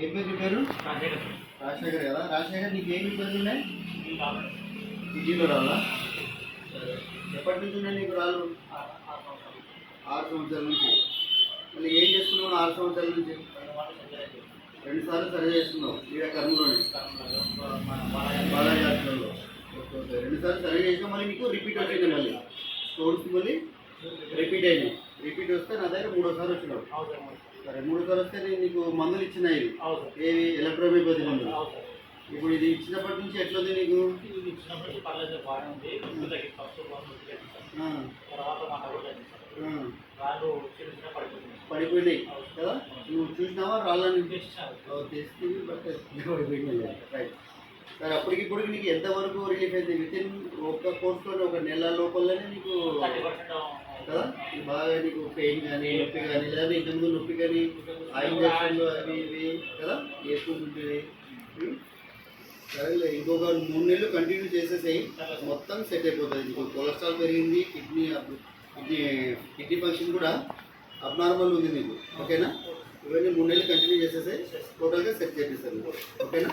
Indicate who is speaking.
Speaker 1: ఏం పేరు నీ పేరు? రాజశేఖర్ కదా. రాజశేఖర్ నీకు ఏం ఇబ్బంది ఉన్నాయి? కిడ్నీలో రావాలా? సరే, ఎప్పటి నుంచి ఉన్నాయి నీకు రాళ్ళు? 6 సంవత్సరాల నుంచి. మళ్ళీ ఏం చేసుకున్నావు 6 సంవత్సరాల నుంచి? 2 సార్లు సరి చేసుకున్నావు ఈడ కర్మలోనే, బాలాజీ హాస్పిటల్లో. ఓకే ఓకే, 2 సార్లు సరి చేసినా మళ్ళీ నీకు రిపీట్ వచ్చింది. మళ్ళీ స్టోన్స్ మళ్ళీ రిపీట్ అయినాయి. రిపీట్ వస్తే నా దగ్గర 3వసారి వచ్చినావు. సరే, 3సారి వస్తే నేను నీకు మందులు ఇచ్చిన ఇది ఏవి ఎలక్ట్రోమియోపతి మందులు. ఇప్పుడు ఇది ఇచ్చినప్పటి నుంచి ఎట్లుంది నీకు? పడిపోయినాయి కదా. నువ్వు చూసినావా రాళ్ళని? తెస్తుంది బట్ పడిపోయినాయి. రైట్. సరే, అప్పటికి ఇప్పటికి నీకు ఎంతవరకు రిలీఫ్ అయింది? వితిన్ ఒక్క కోర్సులో 1 నెల లోపలనే నీకు కదా బాగా నీకు పెయిన్ కానీ నొప్పి కానీ లేదా ఇంతకుముందు నొప్పి కానీ ఆ ఇంజక్షన్లు అవి ఇవి కదా వేసుకుంటుంటుంది. సరే, ఇంకొక 3 నెలలు కంటిన్యూ చేసేసాయి, మొత్తం సెట్ అయిపోతుంది. నీకు కొలెస్ట్రాల్ పెరిగింది, కిడ్నీ ఫంక్షన్ కూడా అబ్నార్మల్ ఉంది నీకు. ఓకేనా? ఇవన్నీ 3 నెలలు కంటిన్యూ చేసేసాయి, టోటల్గా సెట్ చేసేసారు. ఓకేనా?